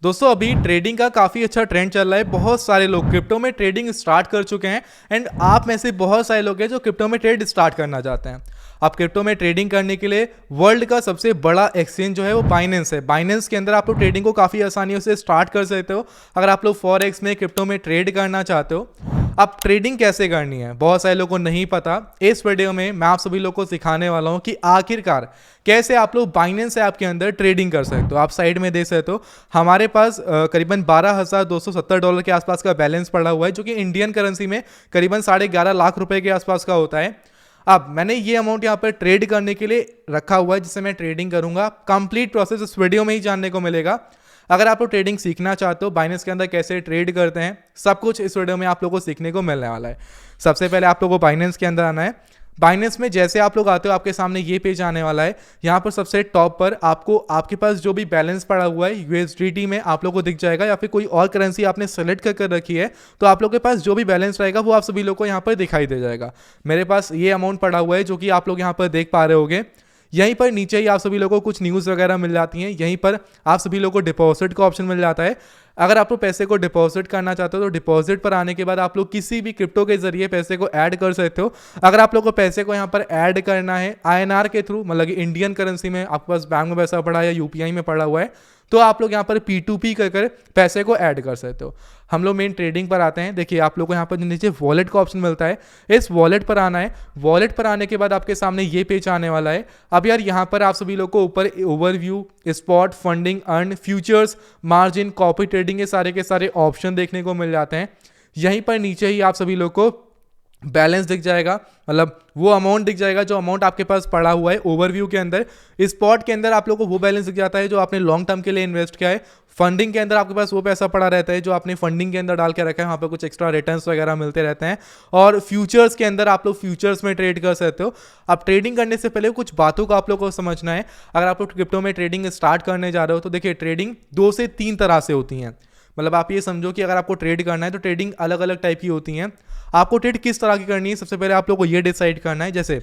दोस्तों अभी ट्रेडिंग का काफ़ी अच्छा ट्रेंड चल रहा है। बहुत सारे लोग क्रिप्टो में ट्रेडिंग स्टार्ट कर चुके हैं एंड आप में से बहुत सारे लोग हैं जो क्रिप्टो में ट्रेड स्टार्ट करना चाहते हैं। आप क्रिप्टो में ट्रेडिंग करने के लिए वर्ल्ड का सबसे बड़ा एक्सचेंज जो है वो बाइनेंस है। बाइनेंस के अंदर आप लोग ट्रेडिंग को काफ़ी आसानी से स्टार्ट कर सकते हो। अगर आप लोग फॉरेक्स में क्रिप्टो में ट्रेड करना चाहते हो, अब ट्रेडिंग कैसे करनी है बहुत सारे लोगों को नहीं पता। इस वीडियो में मैं आप सभी लोगों को सिखाने वाला हूं कि आखिरकार कैसे आप लोग बाइनेंस ऐप के अंदर ट्रेडिंग कर सकते हो। आप साइड में देख सकते हो हमारे पास करीबन $12,270 के आसपास का बैलेंस पड़ा हुआ है, जो कि इंडियन करेंसी में करीबन 11.5 लाख रुपए के आसपास का होता है। अब मैंने ये अमाउंट यहाँ पर ट्रेड करने के लिए रखा हुआ है, जिससे मैं ट्रेडिंग करूंगा। कंप्लीट प्रोसेस इस वीडियो में ही जानने को मिलेगा। अगर आप लोग ट्रेडिंग सीखना चाहते हो, बाइनेंस के अंदर कैसे ट्रेड करते हैं, सब कुछ इस वीडियो में आप लोगों को सीखने को मिलने वाला है। सबसे पहले आप लोगों को बाइनेंस के अंदर आना है। बाइनेंस में जैसे आप लोग आते हो, आपके सामने ये पेज आने वाला है। यहाँ पर सबसे टॉप पर आपको आपके पास जो भी बैलेंस पड़ा हुआ है यूएसडीटी में आप लोगों को दिख जाएगा, या फिर कोई और करेंसी आपने सेलेक्ट कर रखी है तो आप लोग के पास जो भी बैलेंस रहेगा वो आप सभी लोग को यहाँ पर दिखाई दे जाएगा। मेरे पास ये अमाउंट पड़ा हुआ है जो कि आप लोग यहाँ पर देख पा रहे होगे। यहीं पर नीचे ही आप सभी लोगों को कुछ न्यूज़ वगैरह मिल जाती हैं। यहीं पर आप सभी लोगों को डिपॉजिट का ऑप्शन मिल जाता है। अगर आप लोग पैसे को डिपॉजिट करना चाहते हो तो डिपॉजिट पर आने के बाद आप लोग किसी भी क्रिप्टो के जरिए पैसे को ऐड कर सकते हो। अगर आप लोग को पैसे को यहाँ पर ऐड करना है आईएनआर के थ्रू, मतलब कि इंडियन करेंसी में आपके पास बैंक में पैसा पड़ा है या यूपीआई में पड़ा हुआ है, तो आप लोग यहाँ पर P2P कर पैसे को ऐड कर सकते हो। हम लोग मेन ट्रेडिंग पर आते हैं। देखिए आप लोग को यहाँ पर नीचे वॉलेट का ऑप्शन मिलता है, इस वॉलेट पर आना है। वॉलेट पर आने के बाद आपके सामने ये पेज आने वाला है। अब यार यहाँ पर आप सभी लोग को ऊपर overview, spot, funding, earn, futures, margin, copy trading, के सारे ऑप्शन देखने को मिल जाते हैं। यहीं पर नीचे ही आप सभी लोग को बैलेंस दिख जाएगा, मतलब वो अमाउंट दिख जाएगा जो अमाउंट आपके पास पड़ा हुआ है ओवरव्यू के अंदर। स्पॉट के अंदर आप लोगों को वो बैलेंस दिख जाता है जो आपने लॉन्ग टर्म के लिए इन्वेस्ट किया है। फंडिंग के अंदर आपके पास वो पैसा पड़ा रहता है जो आपने फंडिंग के अंदर डाल के रखा है, वहाँ पे कुछ एक्स्ट्रा रिटर्न्स वगैरह मिलते रहते हैं। और फ्यूचर्स के अंदर आप लोग फ्यूचर्स में ट्रेड कर सकते हो। अब ट्रेडिंग करने से पहले कुछ बातों को आप लोग को समझना है। अगर आप लोग क्रिप्टो में ट्रेडिंग स्टार्ट करने जा रहे हो तो देखिए ट्रेडिंग 2 से 3 तरह से होती हैं। मतलब आप ये समझो कि अगर आपको ट्रेड करना है तो ट्रेडिंग अलग अलग टाइप की होती हैं। आपको ट्रेड किस तरह की करनी है, सबसे पहले आप लोग को ये डिसाइड करना है। जैसे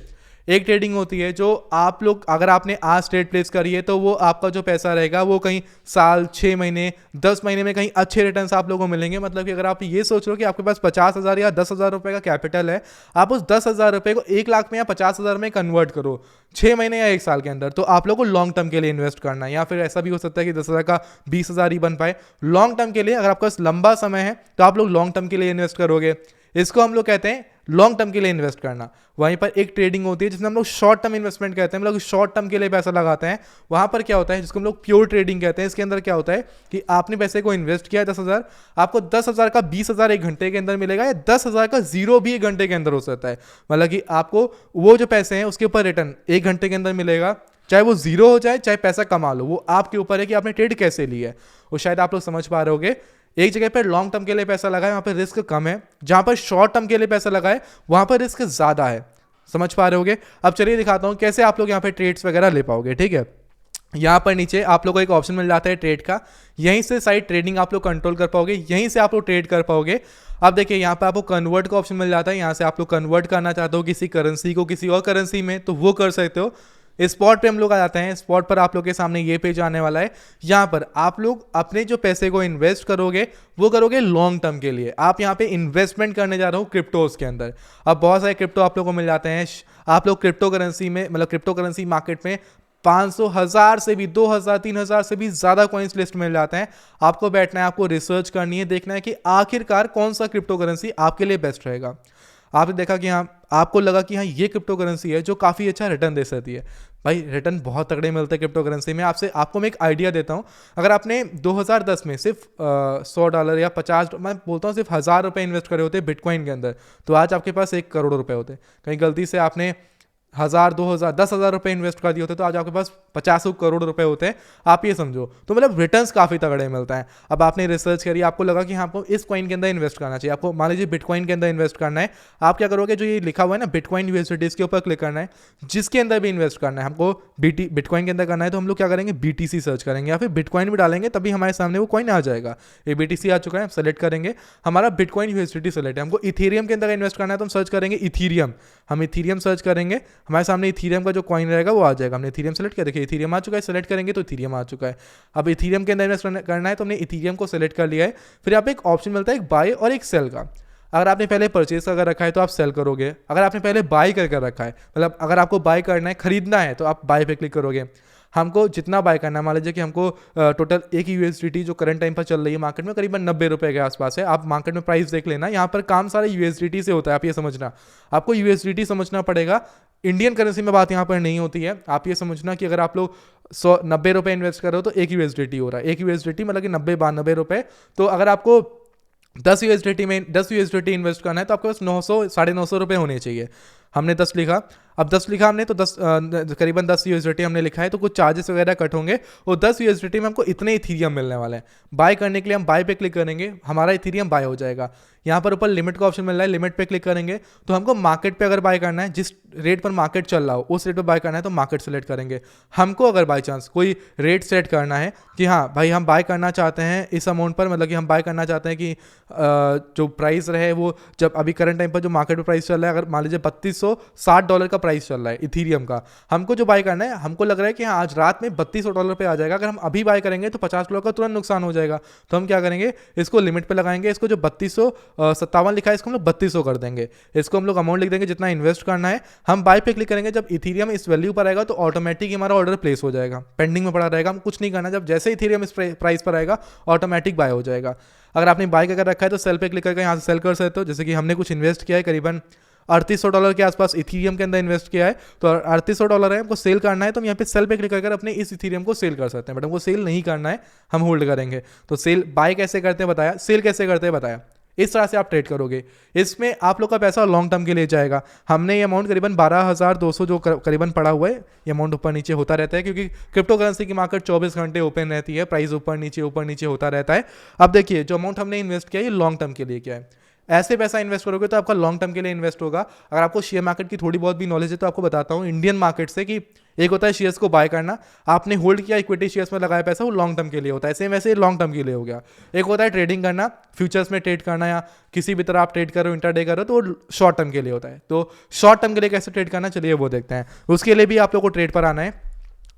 एक ट्रेडिंग होती है जो आप लोग, अगर आपने आज ट्रेड प्लेस करी है तो वो आपका जो पैसा रहेगा वो कहीं साल, 6 महीने, 10 महीने में कहीं अच्छे रिटर्न्स आप लोगों को मिलेंगे। मतलब कि अगर आप ये सोच रहे हो कि आपके पास 50,000 या 10,000 रुपये का कैपिटल है, आप उस 10,000 रुपये को 1 लाख में या 50,000 में कन्वर्ट करो 6 महीने या 1 साल के अंदर, तो आप लोग को लॉन्ग टर्म के लिए इन्वेस्ट करना है। या फिर ऐसा भी हो सकता है कि 10,000 का 20,000 ही बन पाए। लॉन्ग टर्म के लिए अगर आपके पास लंबा समय है तो आप लोग लॉन्ग टर्म के लिए इन्वेस्ट करोगे। इसको हम लोग कहते हैं लॉन्ग टर्म के लिए इन्वेस्ट करना। वहीं पर एक ट्रेडिंग होती है जिसमें हम लोग शॉर्ट टर्म इन्वेस्टमेंट कहते हैं, मतलब शॉर्ट टर्म के लिए पैसा लगाते हैं। वहां पर क्या होता है, जिसको हम लोग प्योर ट्रेडिंग कहते हैं। इसके अंदर क्या होता है कि आपने पैसे को इन्वेस्ट किया है 10,000, आपको 10,000 का 20,000 1 घंटे के अंदर मिलेगा, या 10,000 का 0 भी 1 घंटे के अंदर हो सकता है। मतलब कि आपको वो जो पैसे हैं उसके ऊपर रिटर्न 1 घंटे के अंदर मिलेगा, चाहे वो 0 हो जाए चाहे पैसा कमा लो, वो आपके ऊपर है कि आपने ट्रेड कैसे लिया है। वो शायद आप लोग समझ पा रहे होगे। एक जगह पर लॉन्ग टर्म के लिए पैसा लगाए वहां पर रिस्क कम है, जहां पर शॉर्ट टर्म के लिए पैसा लगाए वहां पर रिस्क ज्यादा है। समझ पा रहे होगे। अब चलिए दिखाता हूं कैसे आप लोग यहाँ पे ट्रेड्स वगैरह ले पाओगे। ठीक है, यहाँ पर नीचे आप लोगों को एक ऑप्शन मिल जाता है ट्रेड का। यहीं से साइड ट्रेडिंग आप लोग कंट्रोल कर पाओगे, यहीं से आप लोग ट्रेड कर पाओगे। अब देखिए यहाँ पे आपको कन्वर्ट का ऑप्शन मिल जाता है। यहाँ से आप लोग कन्वर्ट करना चाहते हो किसी करेंसी को किसी और करेंसी में, तो वो कर सकते हो। स्पॉट पे हम लोग आ जाते हैं। स्पॉट पर आप लोग के सामने ये पेज आने वाला है। यहाँ पर आप लोग अपने जो पैसे को इन्वेस्ट करोगे वो करोगे लॉन्ग टर्म के लिए। आप यहाँ पे इन्वेस्टमेंट करने जा रहे हो क्रिप्टोज के अंदर। अब बहुत सारे क्रिप्टो आप लोगों को मिल जाते हैं। आप लोग क्रिप्टो करेंसी में, मतलब क्रिप्टो करेंसी मार्केट में 500, 1000 से भी 2000, 3000 से भी ज्यादा कॉइन्स लिस्ट मिल जाते हैं। आपको बैठना है, आपको रिसर्च करनी है, देखना है कि आखिरकार कौन सा क्रिप्टो करेंसी आपके लिए बेस्ट रहेगा। आपने देखा कि हाँ, आपको लगा कि हाँ ये क्रिप्टो करेंसी है जो काफ़ी अच्छा रिटर्न दे सकती है। भाई रिटर्न बहुत तगड़े मिलते हैं क्रिप्टो करेंसी में। आपको मैं एक आइडिया देता हूँ। अगर आपने 2010 में सिर्फ $100 या 50, मैं बोलता हूँ सिर्फ 1,000 रुपये इन्वेस्ट करे होते बिटकॉइन के अंदर, तो आज आपके पास 1 करोड़ रुपए होते। कहीं गलती से आपने 1,000, 2,000, 10,000 रुपये इन्वेस्ट कर दिए होते तो आज आपके पास 50 करोड़ रुपए होते हैं। आप ये समझो, तो मतलब रिटर्न्स काफ़ी तगड़े मिलता है। अब आपने रिसर्च करी, आपको लगा कि हाँ आपको इस कॉइन के अंदर इन्वेस्ट करना चाहिए, आपको मान लीजिए बिटकॉइन के अंदर इन्वेस्ट करना है। आप क्या करोगे, जो ये लिखा हुआ है ना बिटकॉइन यूएसडीटी, इसके ऊपर क्लिक करना है। जिसके अंदर भी इन्वेस्ट करना है हमको, बिटकॉइन के अंदर करना है तो हम लोग क्या करेंगे, BTC सर्च करेंगे या फिर बिटकॉइन भी डालेंगे, तभी हमारे सामने वो कॉइन आ जाएगा। ये BTC आ चुका है, सेलेक्ट करेंगे, हमारा बिटकॉइन यूएसडीटी सेलेक्ट है। हमको इथेरियम के अंदर इन्वेस्ट करना है तो हम सर्च करेंगे इथीरियम। हम इथीरियम सर्च करेंगे, हमारे सामने इथीरियम का जो कॉइन रहेगा वो आ जाएगा। हमने इथीरियम सेलेक्ट किया, देखिए इथीरियम आ चुका है, सेलेक्ट करेंगे तो इथीरियम आ चुका है। अब इथीरियम के अंदर इन्वेस्ट करना है तो हमने इथीरियम को सेलेक्ट कर लिया है। फिर यहाँ पे एक ऑप्शन मिलता है एक बाय और एक सेल का। अगर आपने पहले परचेज कर रखा है तो आप सेल करोगे, अगर आपने पहले बाय कर रखा है, मतलब अगर आपको बाय करना है, खरीदना है, तो आप बाय पे क्लिक करोगे। हमको जितना बाय करना है, मान लीजिए कि हमको टोटल एक यूएसडीटी जो करंट टाइम पर चल रही है मार्केट में करीबन 90 रुपए के आसपास है। आप मार्केट में प्राइस देख लेना, यहाँ पर काम सारा यूएसडीटी से होता है, आप ये समझना। आपको यूएसडीटी समझना पड़ेगा, इंडियन करेंसी में बात यहाँ पर नहीं होती है। आप ये समझना कि अगर आप लोग 90 रुपये इन्वेस्ट कर रहे हो तो एक यूएसडीटी हो रहा है, एक यूएसडीटी मतलब कि 90-92 रुपये। तो अगर आपको 10 यूएसडीटी इन्वेस्ट करना है तो आपके पास 900-950 रुपये होने चाहिए। हमने 10 लिखा, अब 10 लिखा हमने तो 10 करीबन 10 यूएसडीटी हमने लिखा है, तो कुछ चार्जेस वगैरह कट होंगे और 10 यूएसडीटी में हमको इतने इथीरियम मिलने वाले हैं। बाय करने के लिए हम बाय पे क्लिक करेंगे, हमारा इथीरियम बाय हो जाएगा। यहाँ पर ऊपर लिमिट का ऑप्शन मिल रहा है, लिमिट पे क्लिक करेंगे तो हमको मार्केट पे अगर बाय करना है, जिस रेट पर मार्केट चल रहा हो उस रेट पे बाय करना है तो मार्केट सेलेक्ट करेंगे। हमको अगर बाय चांस कोई रेट सेट करना है कि हाँ भाई हम बाय करना चाहते हैं इस अमाउंट पर, मतलब कि हम बाय करना चाहते हैं कि जो प्राइस रहे वो जब अभी करंट टाइम पर जो मार्केट में प्राइस चल रहा है, अगर मान लीजिए $3260 का प्राइस चल रहा है इथीरियम का, हमको जो बाय करना है, हमको लग रहा है कि हाँ आज रात में $3200 पे आ जाएगा, अगर हम अभी बाय करेंगे तो $50 का तुरंत नुकसान हो जाएगा। तो हम क्या करेंगे, इसको लिमिट पे लगाएंगे, इसको जो 3257 लिखा है इसको हम लोग 3200 कर देंगे, इसको हम लोग अमाउंट लिख देंगे जितना इन्वेस्ट करना है। हम बाय पे क्लिक करेंगे, जब इथीरियम इस वैल्यू पर आएगा तो ऑटोमेटिक हमारा ऑर्डर प्लेस हो जाएगा, पेंडिंग में पड़ा रहेगा, हम कुछ नहीं करना। जब जैसे इथीरियम इस प्राइस पर आएगा ऑटोमेटिक बाय हो जाएगा। अगर आपने बाय कर रखा है तो सेल पे क्लिक करके यहाँ से सेल कर सकते हो। जैसे कि हमने कुछ इन्वेस्ट किया है, करीबन $3800 के आसपास इथीरियम के अंदर इन्वेस्ट किया है, तो $3800 है, हमको सेल करना है तो हम यहाँ पे सेल पे क्लिक करके अपने इस इथीरियम को सेल कर सकते हैं। बट हमको सेल नहीं करना है, हम होल्ड करेंगे। तो सेल बाय कैसे करते हैं बताया, सेल कैसे करते हैं बताया। इस तरह से आप ट्रेड करोगे, इसमें आप लोग का पैसा लॉन्ग टर्म के लिए जाएगा। हमने ये अमाउंट करीबन 12,200 जो करीबन पड़ा हुआ है, ये अमाउंट ऊपर नीचे होता रहता है क्योंकि क्रिप्टो करेंसी की मार्केट 24 घंटे ओपन रहती है, प्राइस ऊपर नीचे होता रहता है। अब देखिए जो अमाउंट हमने इन्वेस्ट किया है ये लॉन्ग टर्म के लिए क्या है। ऐसे पैसा इन्वेस्ट करोगे तो आपका लॉन्ग टर्म के लिए इन्वेस्ट होगा। अगर आपको शेयर मार्केट की थोड़ी बहुत भी नॉलेज है तो आपको बताता हूँ इंडियन मार्केट से कि एक होता है शेयर्स को बाय करना, आपने होल्ड किया इक्विटी शेयर्स में लगाया पैसा, वो लॉन्ग टर्म के लिए होता है, सेम वैसे लॉन्ग टर्म के लिए हो गया। एक होता है ट्रेडिंग करना, फ्यूचर्स में ट्रेड करना या किसी भी तरह आप ट्रेड करो, इंटरडे करो, तो वो शॉर्ट टर्म के लिए होता है। तो शॉर्ट टर्म के लिए कैसे ट्रेड करना, चलिए वो देखते हैं। उसके लिए भी आप लोग को ट्रेड पर आना है।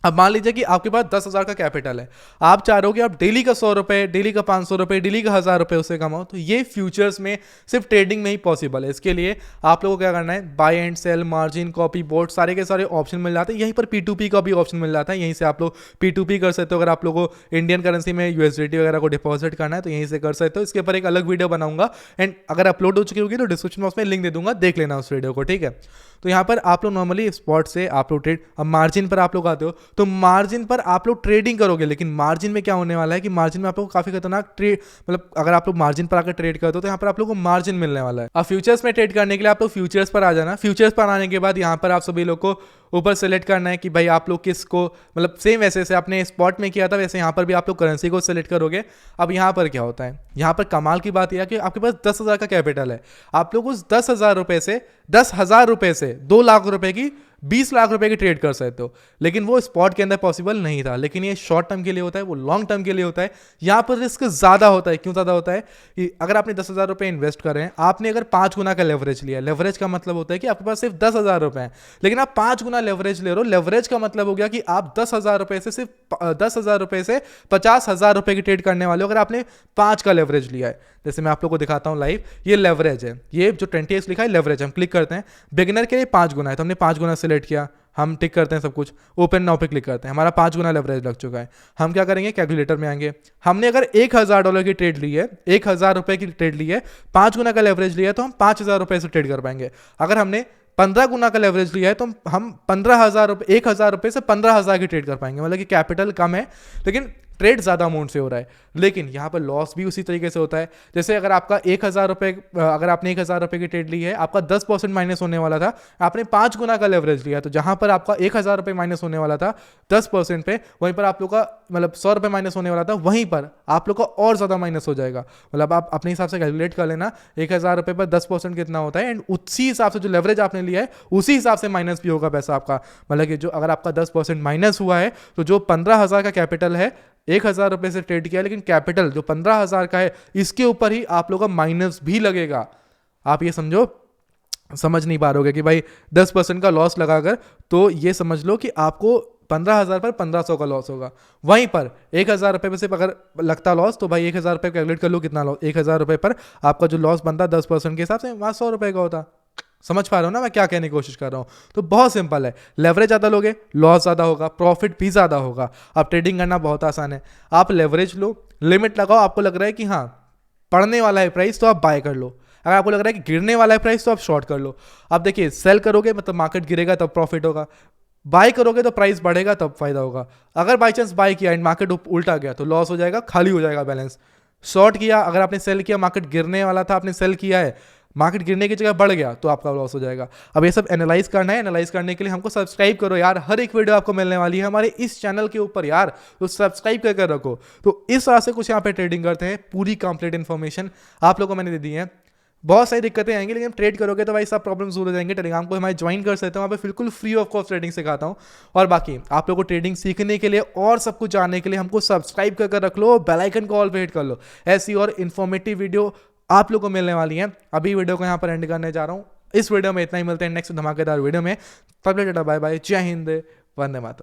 अब मान लीजिए कि आपके पास 10,000 का कैपिटल है, आप चाह रहे हो कि आप डेली का 100 रुपये, डेली का 500 रुपये, डेली का 1000 रुपये उससे कमाओ, तो ये फ्यूचर्स में सिर्फ ट्रेडिंग में ही पॉसिबल है। इसके लिए आप लोगों को क्या करना है, buy and sell, margin, copy, board, सारे के सारे ऑप्शन मिल जाते हैं। यहीं पर P2P का भी ऑप्शन मिल जाता है, यहीं से आप लोग P2P कर सकते हो। अगर आप लोगों को इंडियन करेंसी में यूएसडीटी वगैरह को डिपॉजिट करना है तो यहीं से कर सकते हो। इसके ऊपर एक अलग वीडियो बनाऊंगा एंड अगर अपलोड हो चुकी होगी तो डिस्क्रिप्शन बॉक्स में लिंक दे दूंगा, देख लेना उस वीडियो को, ठीक है। तो यहाँ पर आप लोग नॉर्मली स्पॉट से आप लोग ट्रेड, अब मार्जिन पर आप लोग आते हो तो मार्जिन पर आप लोग ट्रेडिंग करोगे, लेकिन मार्जिन में क्या होने वाला है कि मार्जिन में आप लोग को काफी खतरनाक ट्रेड, मतलब अगर आप लोग मार्जिन पर आकर ट्रेड करते हो तो यहाँ पर आप लोग को मार्जिन मिलने वाला है। अब फ्यूचर्स में ट्रेड करने के लिए आप लोग फ्यूचर्स पर आ जाना। फ्यूचर्स पर आने के बाद यहाँ पर आप सभी लोग को ऊपर सेलेक्ट करना है कि भाई आप लोग किसको, मतलब सेम वैसे से आपने स्पॉट में किया था वैसे यहाँ पर भी आप लोग करेंसी को सेलेक्ट करोगे। अब यहाँ पर क्या होता है, यहाँ पर कमाल की बात यह है कि आपके पास 10,000 का कैपिटल है, आप लोग उस 10,000 रुपए से 2 लाख रुपए की 20 लाख रुपए की ट्रेड कर सकते हो। लेकिन वो स्पॉट के अंदर पॉसिबल नहीं था, लेकिन ये शॉर्ट टर्म के लिए होता है, वो लॉन्ग टर्म के लिए होता है। यहाँ पर रिस्क ज्यादा होता है। क्यों ज्यादा होता है कि अगर आपने 10,000 रुपए इन्वेस्ट कर रहे हैं, आपने अगर 5 गुना का लेवरेज लिया, लेवरेज का मतलब होता है कि आपके पास सिर्फ 10,000 रुपए हैं, लेकिन आप 5 गुना लेवरेज ले रहे हो। लेवरेज का मतलब हो गया कि आप 10,000 रुपए से सिर्फ 10,000 रुपए से 50,000 रुपए की ट्रेड करने वाले हो, अगर आपने 5 का लेवरेज लिया है। जैसे मैं आप लोग को दिखाता हूं लाइव, ये लेवरेज है, ये जो 20x लिखा है लेवरेज, हम क्लिक करते हैं, बिगिनर के लिए 5 गुना है तो हमने 5 गुना सेलेक्ट किया, हम टिक करते हैं सब कुछ, ओपन नाउ पे क्लिक करते हैं, हमारा 5 गुना लेवरेज लग चुका है। हम क्या करेंगे, कैलकुलेटर में आएंगे, हमने अगर $1,000 की ट्रेड ली है, 1,000 रुपए की ट्रेड ली है, 5 गुना का लेवरेज लिया है तो हम 5,000 रुपए से ट्रेड कर पाएंगे। अगर हमने 15 गुना का लेवरेज लिया है तो हम 15,000 रुपए, 1,000 रुपए से 15,000 की ट्रेड कर पाएंगे। मतलब कि कैपिटल कम है लेकिन ट्रेड ज्यादा अमाउंट से हो रहा है। लेकिन यहाँ पर लॉस भी उसी तरीके से होता है। जैसे अगर आपका 1,000 रुपए, अगर आपने 1,000 रुपए की ट्रेड ली है, आपका 10% माइनस होने वाला था, आपने 5 गुना का लेवरेज लिया, तो जहां पर आपका 1,000 रुपए माइनस होने वाला था 10% पे, वहीं पर आप लोग का मतलब 100 रुपए माइनस होने वाला था, वहीं पर आप लोग का और ज्यादा माइनस हो जाएगा। मतलब आप अपने हिसाब से कैलकुलेट कर लेना 1,000 रुपए पर 10% कितना होता है, एंड उसी हिसाब से जो लेवरेज आपने लिया है उसी हिसाब से माइनस भी होगा पैसा आपका। मतलब कि जो अगर आपका 10% माइनस हुआ है तो जो 15,000 का कैपिटल है, 1,000 रुपए से ट्रेड किया, लेकिन कैपिटल जो 15,000 का है इसके ऊपर ही आप लोगों का माइनस भी लगेगा। आप ये समझो समझ नहीं पा रहे हो कि भाई 10% का लॉस लगाकर, तो ये समझ लो कि आपको 15,000 पर 1,500 का लॉस होगा। वहीं पर 1,000 रुपये में से अगर लगता लॉस, तो भाई 1,000 रुपये कैलकुलेट कर लो कितना लॉस, 1,000 रुपये पर आपका जो लॉस बनता 10% के हिसाब से वहाँ 100 रुपये का होता। समझ पा रहे हो ना मैं क्या कहने की कोशिश कर रहा हूँ? तो बहुत सिंपल है, लेवरेज ज़्यादा लोगे लॉस ज़्यादा होगा, प्रॉफिट भी ज़्यादा होगा। अब ट्रेडिंग करना बहुत आसान है, आप लेवरेज लो, लिमिट लगाओ, आपको लग रहा है कि हाँ पढ़ने वाला है प्राइस तो आप बाय कर लो, अगर आपको लग रहा है कि गिरने वाला है प्राइस तो आप शॉर्ट कर लो। आप देखिए सेल करोगे मतलब मार्केट गिरेगा तब प्रॉफिट होगा, बाय करोगे तो प्राइस बढ़ेगा तब फायदा होगा। अगर बाई चांस बाय किया एंड मार्केट उल्टा गया तो लॉस हो जाएगा, खाली हो जाएगा बैलेंस। शॉर्ट किया, अगर आपने सेल किया, मार्केट गिरने वाला था, आपने सेल किया है, मार्केट गिरने की जगह बढ़ गया तो आपका लॉस हो जाएगा। अब ये सब एनालाइज करना है, एनालाइज करने के लिए हमको सब्सक्राइब करो यार, हर एक वीडियो आपको मिलने वाली है हमारे इस चैनल के ऊपर यार, तो सब्सक्राइब करके रखो। तो इस तरह से कुछ यहाँ पे ट्रेडिंग करते हैं, पूरी कंप्लीट इन्फॉर्मेशन आप लोगों को मैंने दे दी है। बहुत सारी दिक्कतें आएंगी लेकिन ट्रेड करोगे तो भाई सब प्रॉब्लम दूर हो जाएंगे। टेलीग्राम को हमारे ज्वाइन कर सकते हो, वहाँ पे बिल्कुल फ्री ऑफ कॉस्ट ट्रेडिंग सिखाता हूँ। और बाकी आप लोगों को ट्रेडिंग सीखने के लिए और सब कुछ जानने के लिए हमको सब्सक्राइब कर रख लो, बेल आइकन को ऑल पे हिट कर लो, ऐसी और इन्फॉर्मेटिव वीडियो आप लोगों को मिलने वाली है। अभी वीडियो को यहाँ पर एंड करने जा रहा हूँ, इस वीडियो में इतना ही, मिलते हैं नेक्स्ट धमाकेदार वीडियो में। तब तक बाय बाय, जय हिंद, वंदे मातरम।